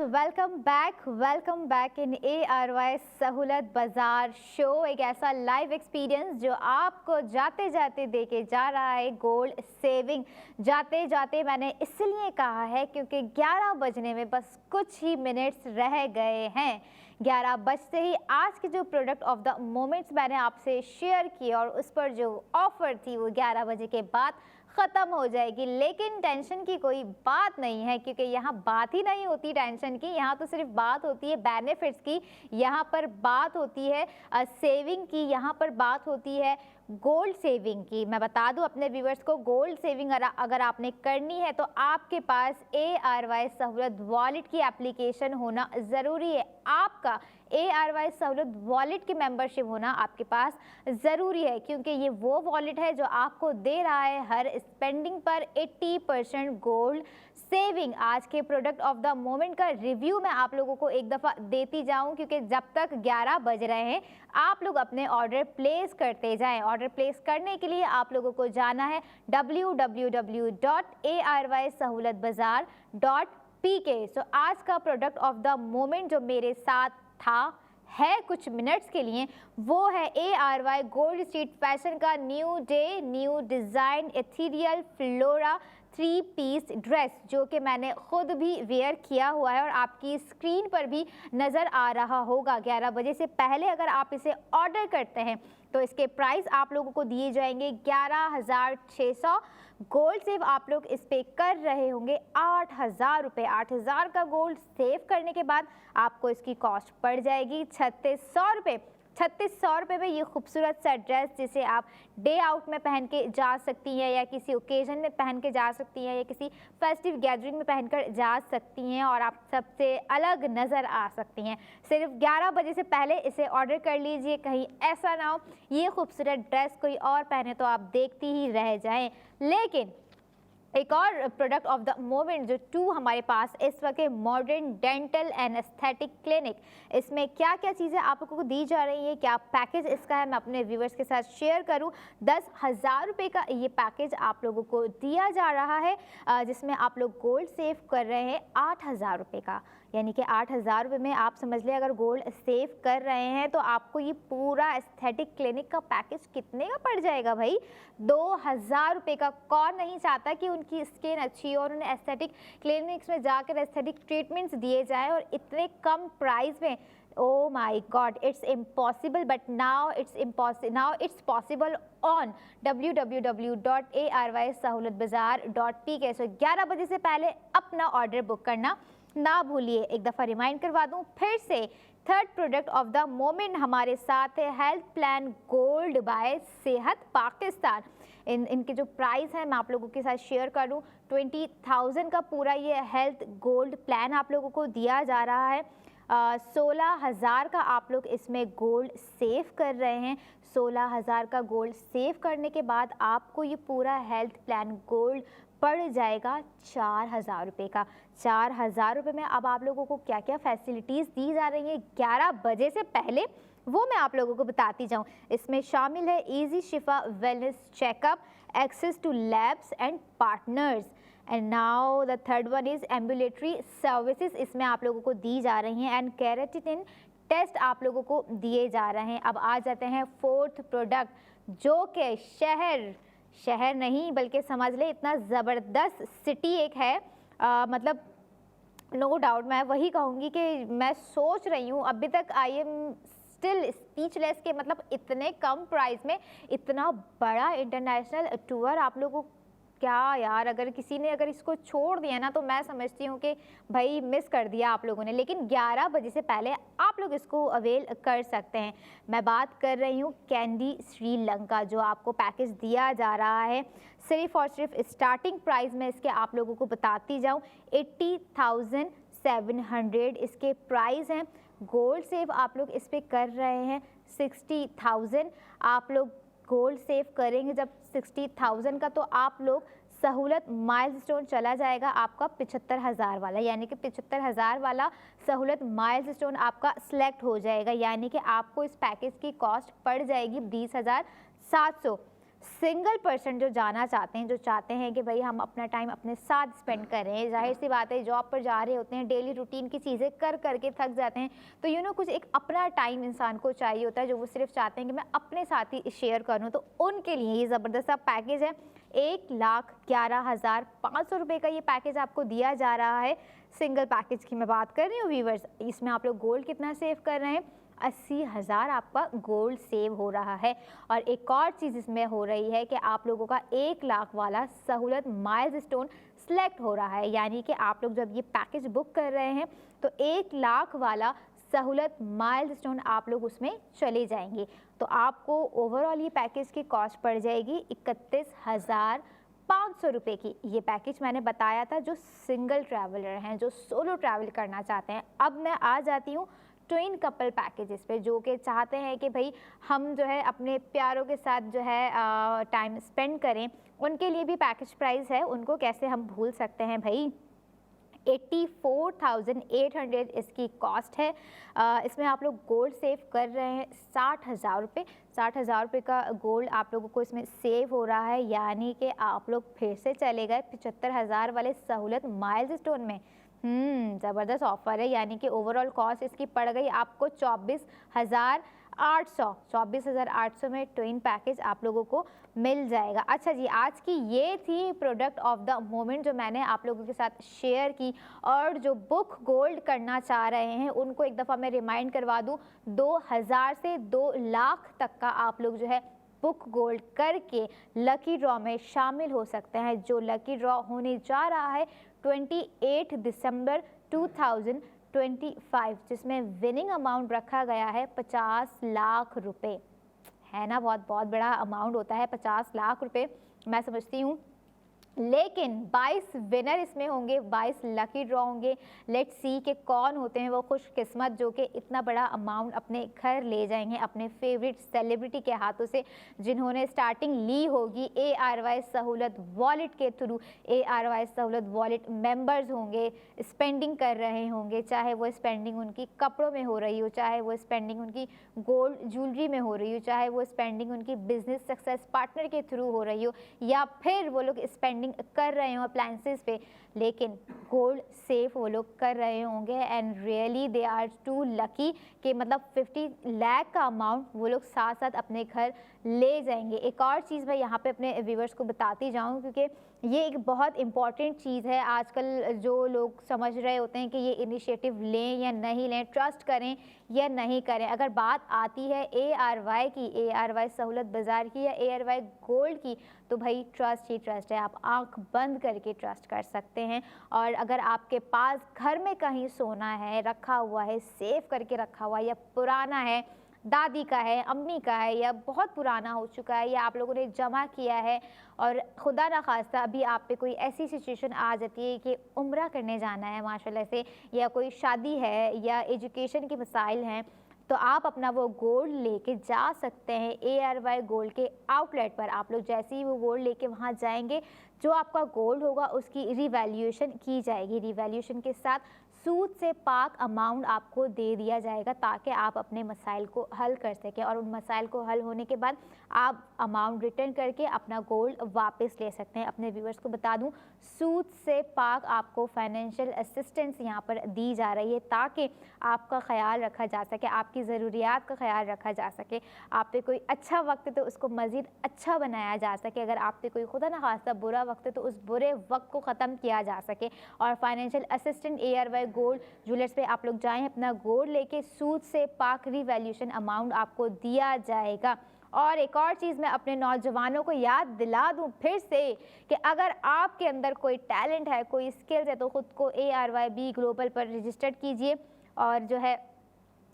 Welcome back in ARY सहूलत बाजार show. एक ऐसा लाइव एक्सपीरियंस जो आपको जाते जाते देके जा रहा है गोल्ड सेविंग। जाते जाते मैंने इसलिए कहा है क्योंकि 11 बजने में बस कुछ ही मिनट्स रह गए हैं। 11 बजते ही आज के जो प्रोडक्ट ऑफ द मोमेंट्स मैंने आपसे शेयर किए और उस पर जो ऑफर थी वो 11 बजे के बाद ख़त्म हो जाएगी। लेकिन टेंशन की कोई बात नहीं है क्योंकि यहाँ बात ही नहीं होती टेंशन की, यहाँ तो सिर्फ बात होती है बेनिफिट्स की, यहाँ पर बात होती है सेविंग की, यहाँ पर बात होती है गोल्ड सेविंग की। मैं बता दूं अपने व्यूवर्स को, गोल्ड सेविंग अगर आपने करनी है तो आपके पास ARY सहूलत वॉलेट की एप्लीकेशन होना ज़रूरी है। आपका ARY सहूलत वॉलेट की मेंबरशिप होना आपके पास ज़रूरी है क्योंकि ये वो वॉलेट है जो आपको दे रहा है हर स्पेंडिंग पर 80% गोल्ड सेविंग। आज के प्रोडक्ट ऑफ द मोमेंट का रिव्यू मैं आप लोगों को एक दफ़ा देती जाऊं क्योंकि जब तक 11 बज रहे हैं आप लोग अपने ऑर्डर प्लेस करते जाएं। ऑर्डर प्लेस करने के लिए आप लोगों को जाना है www.arysahoolatbazaar.pk। सो आज का प्रोडक्ट ऑफ द मोमेंट जो मेरे साथ था है कुछ मिनट्स के लिए, वो है ARY गोल्ड स्ट्रीट फैशन का new day new design ethereal flora 3 piece dress, जो कि मैंने खुद भी वेयर किया हुआ है और आपकी स्क्रीन पर भी नज़र आ रहा होगा। 11 बजे से पहले अगर आप इसे ऑर्डर करते हैं तो इसके प्राइस आप लोगों को दिए जाएंगे 11,600। गोल्ड सेव आप लोग इस पे कर रहे होंगे 8,000 रुपये। 8,000 का गोल्ड सेव करने के बाद आपको इसकी कॉस्ट पड़ जाएगी 3,600 रुपये। 3,600 रुपये में ये खूबसूरत सा ड्रेस जिसे आप डे आउट में पहन के जा सकती हैं या किसी ओकेजन में पहन के जा सकती हैं या किसी फेस्टिव गैदरिंग में पहनकर जा सकती हैं और आप सबसे अलग नज़र आ सकती हैं। सिर्फ 11 बजे से पहले इसे ऑर्डर कर लीजिए, कहीं ऐसा ना हो ये खूबसूरत ड्रेस कोई और पहने तो आप देखती ही रह जाएं। लेकिन एक और प्रोडक्ट ऑफ द मोमेंट जो 2 हमारे पास इस वक्त modern dental and aesthetic clinic, इसमें क्या क्या चीज़ें आप लोगों को दी जा रही है, क्या पैकेज इसका है, मैं अपने व्यूवर्स के साथ शेयर करूं। 10,000 रुपये का ये पैकेज आप लोगों को दिया जा रहा है जिसमें आप लोग गोल्ड सेव कर रहे हैं 8,000 रुपये का। यानी कि 8,000 रुपये में आप समझ लें अगर गोल्ड सेव कर रहे हैं तो आपको ये पूरा एस्थेटिक क्लिनिक का पैकेज कितने का पड़ जाएगा भाई? 2,000 रुपये का। कौन नहीं चाहता कि उनकी स्किन अच्छी हो और उन्हें एस्थेटिक क्लिनिक्स में जाकर एस्थेटिक ट्रीटमेंट्स दिए जाएं और इतने कम प्राइस में। Oh my God, it's impossible, but now it's possible on www.arysahoolatbazaar.pk। सो 11 बजे से पहले अपना ऑर्डर बुक करना ना भूलिए। एक दफ़ा रिमाइंड करवा दूं फिर से, third product of the moment हमारे साथ है हेल्थ प्लान गोल्ड बाय सेहत पाकिस्तान। इनके जो प्राइस है मैं आप लोगों के साथ शेयर करूं। 20,000 का पूरा ये हेल्थ गोल्ड प्लान आप लोगों को दिया जा रहा है। 16,000 का आप लोग इसमें गोल्ड सेव कर रहे हैं। 16,000 का गोल्ड सेव करने के बाद आपको ये पूरा हेल्थ प्लान गोल्ड पड़ जाएगा 4,000 रुपये का। 4,000 रुपये में अब आप लोगों को क्या क्या फैसिलिटीज़ दी जा रही हैं 11 बजे से पहले, वो मैं आप लोगों को बताती जाऊं। इसमें शामिल है easy Shifa wellness checkup, access to labs and partners, and now the third one is ambulatory services इसमें आप लोगों को दी जा रही हैं, एंड केराटिन टेस्ट आप लोगों को दिए जा रहे हैं। अब आ जाते हैं फोर्थ प्रोडक्ट जो कि शहर नहीं बल्कि समझ ले इतना ज़बरदस्त सिटी एक है। मतलब नो डाउट मैं वही कहूँगी कि मैं सोच रही हूँ अभी तक आई एम स्टिल स्पीचलेस के मतलब इतने कम प्राइस में इतना बड़ा इंटरनेशनल टूर आप लोगों को क्या यार, अगर किसी ने अगर इसको छोड़ दिया ना तो मैं समझती हूँ कि भाई मिस कर दिया आप लोगों ने। लेकिन 11 बजे से पहले आप लोग इसको अवेल कर सकते हैं। मैं बात कर रही हूँ कैंडी श्रीलंका जो आपको पैकेज दिया जा रहा है। सिर्फ और सिर्फ स्टार्टिंग प्राइस में इसके आप लोगों को बताती जाऊँ 80,700 इसके प्राइस हैं। गोल्ड सेव आप लोग इस पर कर रहे हैं 60,000। आप लोग गोल्ड सेव करेंगे जब 60,000 का तो आप लोग सहूलत माइलस्टोन चला जाएगा आपका 75,000 वाला, यानी कि 75,000 वाला सहूलत माइलस्टोन आपका सिलेक्ट हो जाएगा। यानी कि आपको इस पैकेज की कॉस्ट पड़ जाएगी 20,700। सिंगल पर्सन जो जाना चाहते हैं, जो चाहते हैं कि भाई हम अपना टाइम अपने साथ स्पेंड करें, जाहिर सी बात है जॉब पर जा रहे होते हैं, डेली रूटीन की चीज़ें कर करके थक जाते हैं, तो कुछ एक अपना टाइम इंसान को चाहिए होता है जो वो सिर्फ चाहते हैं कि मैं अपने साथ ही शेयर करूं। तो उनके लिए ये ज़बरदस्त सा पैकेज है। 1,11,500 रुपये का ये पैकेज आपको दिया जा रहा है। सिंगल पैकेज की मैं बात कर रही हूँ व्यूवर्स। इसमें आप लोग गोल्ड कितना सेव कर रहे हैं? 80,000 आपका गोल्ड सेव हो रहा है। और एक और चीज़ इसमें हो रही है कि आप लोगों का 1 लाख वाला सहूलत माइलस्टोन सिलेक्ट हो रहा है, यानी कि आप लोग जब ये पैकेज बुक कर रहे हैं तो 1 लाख वाला सहूलत माइलस्टोन आप लोग उसमें चले जाएंगे। तो आपको ओवरऑल ये पैकेज की कॉस्ट पड़ जाएगी 31,500 रुपये की। ये पैकेज मैंने बताया था जो सिंगल ट्रैवलर हैं, जो सोलो ट्रैवल करना चाहते हैं। अब मैं आ जाती हूँ ट्विन कपल पैकेजेस पे, जो कि चाहते हैं कि भाई हम जो है अपने प्यारों के साथ जो है टाइम स्पेंड करें। उनके लिए भी पैकेज प्राइस है, उनको कैसे हम भूल सकते हैं भाई। 84,800 इसकी कॉस्ट है। इसमें आप लोग गोल्ड सेव कर रहे हैं 60,000 रुपये। 60,000 रुपये का गोल्ड आप लोगों को इसमें सेव हो रहा है, यानी कि आप लोग फिर से चले गए 75,000 वाले सहूलत माइलस्टोन में। ज़बरदस्त ऑफर है, यानी कि ओवरऑल कॉस्ट इसकी पड़ गई आपको 24,800 में ट्विन पैकेज आप लोगों को मिल जाएगा। अच्छा जी, आज की ये थी प्रोडक्ट ऑफ द मोमेंट जो मैंने आप लोगों के साथ शेयर की। और जो बुक गोल्ड करना चाह रहे हैं उनको एक दफ़ा मैं रिमाइंड करवा दूँ, 2,000 से 2 लाख तक का आप लोग जो है बुक गोल्ड करके लकी ड्रॉ में शामिल हो सकते हैं, जो लकी ड्रॉ होने जा रहा है 28 दिसंबर 2025, जिसमें विनिंग अमाउंट रखा गया है 50 लाख रुपए। है ना, बहुत बड़ा अमाउंट होता है 50 लाख रुपए, मैं समझती हूँ। लेकिन 22 विनर इसमें होंगे, 22 लकी ड्रॉ होंगे। लेट्स सी कि कौन होते हैं वो खुशकिस्मत जो कि इतना बड़ा अमाउंट अपने घर ले जाएंगे अपने फेवरेट सेलिब्रिटी के हाथों से, जिन्होंने स्टार्टिंग ली होगी ARY सहूलत वॉलेट के थ्रू। ARY सहूलत वॉलेट मेंबर्स होंगे, स्पेंडिंग कर रहे होंगे, चाहे वो स्पेंडिंग उनकी कपड़ों में हो रही हो, चाहे वो स्पेंडिंग उनकी गोल्ड ज्वेलरी में हो रही हो, चाहे वो स्पेंडिंग उनकी बिजनेस सक्सेस पार्टनर के थ्रू हो रही हो, या फिर वो लोग स्पेंडिंग कर रहे हो अप्लायंसेस पे, लेकिन गोल्ड सेफ वो लोग कर रहे होंगे। And really they are too lucky कि मतलब 50 लाख का अमाउंट वो लोग साथ साथ अपने घर ले जाएंगे। एक और चीज़ मैं यहाँ पे अपने व्यूवर्स को बताती जाऊँ, क्योंकि ये एक बहुत इम्पॉर्टेंट चीज़ है। आजकल जो लोग समझ रहे होते हैं कि ये इनिशिएटिव लें या नहीं लें, ट्रस्ट करें या नहीं करें। अगर बात आती है ARY की, ARY सहूलत बाज़ार की या ARY गोल्ड की, तो भाई ट्रस्ट ही ट्रस्ट है। आप आंख बंद करके ट्रस्ट कर सकते हैं। और अगर आपके पास घर में कहीं सोना है, रखा हुआ है, सेव करके रखा हुआ है, या पुराना है, दादी का है, अम्मी का है, या बहुत पुराना हो चुका है, या आप लोगों ने जमा किया है और खुदा ना खास्ता अभी आप पे कोई ऐसी सिचुएशन आ जाती है कि उम्रा करने जाना है माशाल्लाह से, या कोई शादी है, या एजुकेशन के मसाइल हैं, तो आप अपना वो गोल्ड लेके जा सकते हैं ARY गोल्ड के आउटलेट पर। आप लोग जैसे ही वो गोल्ड लेके वहाँ जाएंगे, जो आपका गोल्ड होगा उसकी रिवैल्यूएशन की जाएगी। रिवैल्यूएशन के साथ सूद से पाक अमाउंट आपको दे दिया जाएगा, ताकि आप अपने मसाइल को हल कर सकें। और उन मसाइल को हल होने के बाद आप अमाउंट रिटर्न करके अपना गोल्ड वापस ले सकते हैं। अपने व्यूवर्स को बता दूं, सूद से पाक आपको फाइनेंशियल असिस्टेंस यहाँ पर दी जा रही है, ताकि आपका ख्याल रखा जा सके, आपकी ज़रूरियात का ख्याल रखा जा सके। आप पे कोई अच्छा वक्त है तो उसको मज़ीद अच्छा बनाया जा सके, अगर आप पे कोई खुदा न खास्ता बुरा वक्त है तो उस बुरे वक्त को ख़त्म किया जा सके। और financial assistant ARY gold jewellers पे आप लोग जाएं, अपना गोल्ड लेके सूद से पाक रिवैल्यूएशन अमाउंट आपको दिया जाएगा। और एक और चीज़ मैं अपने नौजवानों को याद दिला दूं फिर से कि अगर आपके अंदर कोई टैलेंट है, कोई स्किल्स है, तो ख़ुद को ARYB ग्लोबल पर रजिस्टर्ड कीजिए। और जो है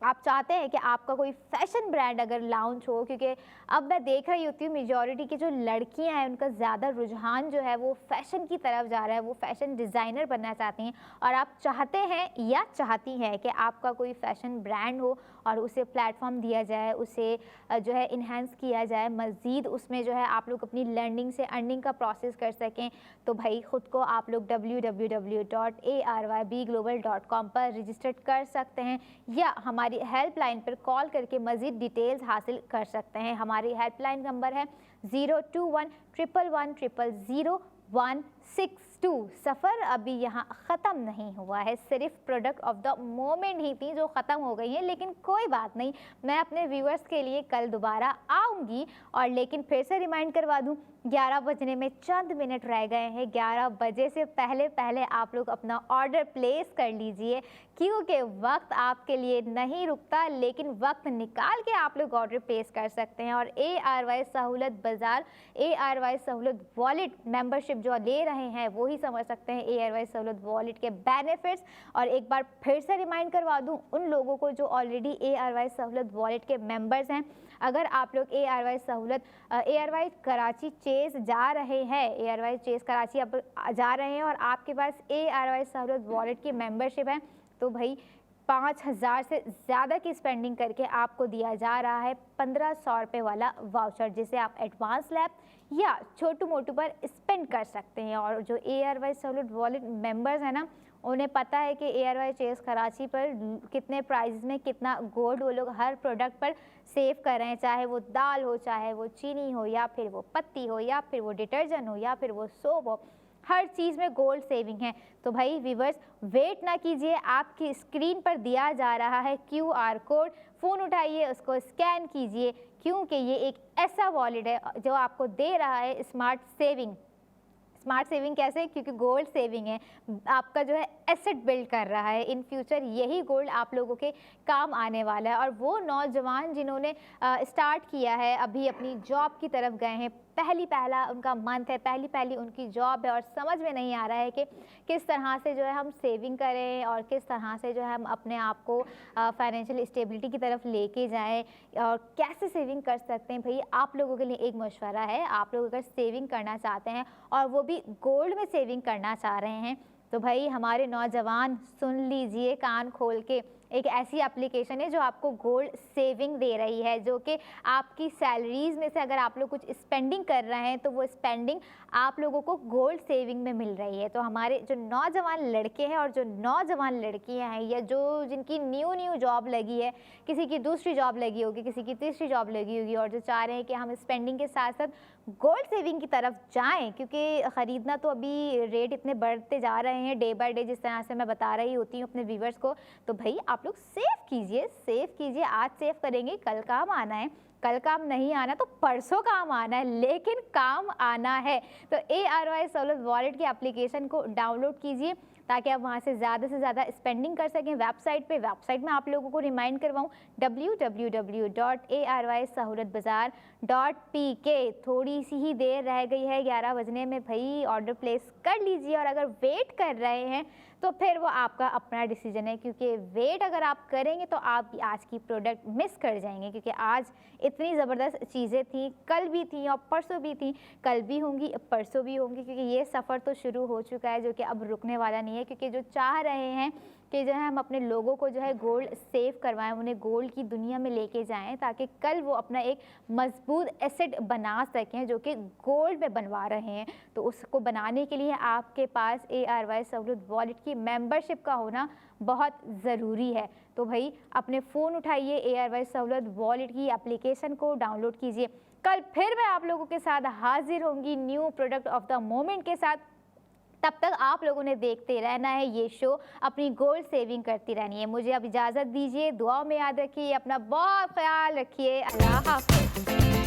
आप चाहते हैं कि आपका कोई फैशन ब्रांड अगर लॉन्च हो, क्योंकि अब मैं देख रही होती हूँ मेजॉरिटी की जो लड़कियां हैं उनका ज़्यादा रुझान जो है वो फैशन की तरफ जा रहा है, वो फैशन डिज़ाइनर बनना चाहती हैं। और आप चाहते हैं या चाहती हैं कि आपका कोई फैशन ब्रांड हो और उसे प्लेटफॉर्म दिया जाए, उसे जो है इन्हेंस किया जाए, मज़ीद उसमें जो है आप लोग अपनी लर्निंग से अर्निंग का प्रोसेस कर सकें, तो भाई ख़ुद को आप लोग www.arybglobal.com पर रजिस्टर्ड कर सकते हैं, या हमारी हमारी हेल्पलाइन पर कॉल करके मज़ीद डिटेल्स हासिल कर सकते हैं। हमारी हेल्पलाइन नंबर है 02111000162। सफ़र अभी यहाँ ख़त्म नहीं हुआ है, सिर्फ प्रोडक्ट ऑफ द मोमेंट ही थी जो ख़त्म हो गई हैं, लेकिन कोई बात नहीं, मैं अपने व्यूअर्स के लिए कल दोबारा आऊँगी। और लेकिन फिर से रिमाइंड करवा दूँ, 11 बजने में चंद मिनट रह गए हैं। 11 बजे से पहले पहले आप लोग अपना ऑर्डर प्लेस कर लीजिए, क्योंकि वक्त आपके लिए नहीं रुकता, लेकिन वक्त निकाल के आप लोग ऑर्डर प्लेस कर सकते हैं। और ARY सहूलत बाज़ार, ARY सहूलत वॉलेट मेंबरशिप जो ले रहे हैं वो ही समझ सकते हैं ARY सहूलत वॉलेट के बेनिफिट्स। और एक बार फिर से रिमाइंड करवा दूं उन लोगों को जो ऑलरेडी ARY सहूलत वॉलेट के मेंबर्स हैं, अगर आप लोग ARY सहूलत ARY कराची चेज़ जा रहे हैं, ARY चेज़ कराची अब जा रहे हैं और आपके पास ARY सहूलत वॉलेट की मेंबरशिप है, तो भाई 5000 से ज़्यादा की स्पेंडिंग करके आपको दिया जा रहा है 1500 रुपये वाला वाउचर, जिसे आप एडवांस लैब या छोटू मोटू पर स्पेंड कर सकते हैं। और जो ARY सहूलत वॉलेट मेंबर्स हैं ना, उन्हें पता है कि ARY चेज़ कराची पर कितने प्राइस में कितना गोल्ड वो लोग हर प्रोडक्ट पर सेव कर रहे हैं, चाहे वो दाल हो, चाहे वो चीनी हो, या फिर वो पत्ती हो, या फिर वो डिटर्जेंट हो, या फिर वो सोप हो, हर चीज़ में गोल्ड सेविंग है। तो भाई व्यूवर्स, वेट ना कीजिए, आपकी स्क्रीन पर दिया जा रहा है QR कोड, फ़ोन उठाइए, उसको स्कैन कीजिए, क्योंकि ये एक ऐसा वॉलेट है जो आपको दे रहा है स्मार्ट सेविंग। स्मार्ट सेविंग कैसे? क्योंकि गोल्ड सेविंग है, आपका जो है एसेट बिल्ड कर रहा है। इन फ्यूचर यही गोल्ड आप लोगों के काम आने वाला है। और वो नौजवान जिन्होंने स्टार्ट किया है, अभी अपनी जॉब की तरफ गए हैं, पहला उनका मंथ है, पहली उनकी जॉब है, और समझ में नहीं आ रहा है कि किस तरह से जो है हम सेविंग करें और किस तरह से जो है हम अपने आप को फाइनेंशियल स्टेबिलिटी की तरफ लेके जाएं और कैसे सेविंग कर सकते हैं। भाई आप लोगों के लिए एक मशवरा है, आप लोग अगर सेविंग करना चाहते हैं और वो भी गोल्ड में सेविंग करना चाह रहे हैं, तो भाई हमारे नौजवान सुन लीजिए कान खोल के, एक ऐसी एप्लीकेशन है जो आपको गोल्ड सेविंग दे रही है, जो कि आपकी सैलरीज़ में से अगर आप लोग कुछ स्पेंडिंग कर रहे हैं तो वो स्पेंडिंग आप लोगों को गोल्ड सेविंग में मिल रही है। तो हमारे जो नौजवान लड़के हैं और जो नौजवान लड़कियां हैं, या जो जिनकी न्यू जॉब लगी है, किसी की दूसरी जॉब लगी होगी, किसी की तीसरी जॉब लगी होगी, और जो चाह रहे हैं कि हम स्पेंडिंग के साथ साथ गोल्ड सेविंग की तरफ जाएं, क्योंकि ख़रीदना तो अभी रेट इतने बढ़ते जा रहे हैं डे बाय डे, जिस तरह से मैं बता रही होती हूँ अपने व्यूवर्स को। तो भाई आप लोग सेव कीजिए, आज सेव करेंगे कल काम आना है, कल काम नहीं आना तो परसों काम आना है, लेकिन काम आना है। तो ARY सहूलत वॉलेट की एप्लीकेशन को डाउनलोड कीजिए ताकि आप वहाँ से ज़्यादा स्पेंडिंग कर सकें। वेबसाइट में आप लोगों को रिमाइंड करवाऊँ, www.arysahoolatbazaar.pk। थोड़ी सी ही देर रह गई है 11 बजने में, भाई ऑर्डर प्लेस कर लीजिए। और अगर वेट कर रहे हैं तो फिर वो आपका अपना डिसीजन है, क्योंकि वेट अगर आप करेंगे तो आप आज की प्रोडक्ट मिस कर जाएंगे, क्योंकि आज इतनी ज़बरदस्त चीज़ें थी, कल भी थी और परसों भी थी, कल भी होंगी परसों भी होंगी, क्योंकि ये सफ़र तो शुरू हो चुका है जो कि अब रुकने वाला नहीं है। क्योंकि जो चाह रहे हैं कि जो है हम अपने लोगों को जो है गोल्ड सेव करवाएं, उन्हें गोल्ड की दुनिया में लेके जाएं, ताकि कल वो अपना एक मजबूत एसेट बना सकें जो कि गोल्ड में बनवा रहे हैं। तो उसको बनाने के लिए आपके पास ARY सहूलत वॉलेट की मेंबरशिप का होना बहुत ज़रूरी है। तो भाई अपने फ़ोन उठाइए, ARY सहूलत वॉलेट की एप्लीकेशन को डाउनलोड कीजिए। कल फिर मैं आप लोगों के साथ हाजिर होंगी new product of the moment के साथ। तब तक आप लोगों ने देखते रहना है ये शो, अपनी गोल्ड सेविंग करती रहनी है। मुझे अब इजाज़त दीजिए, दुआओं में याद रखिए, अपना बहुत ख्याल रखिए। अल्लाह हाफ़िज़।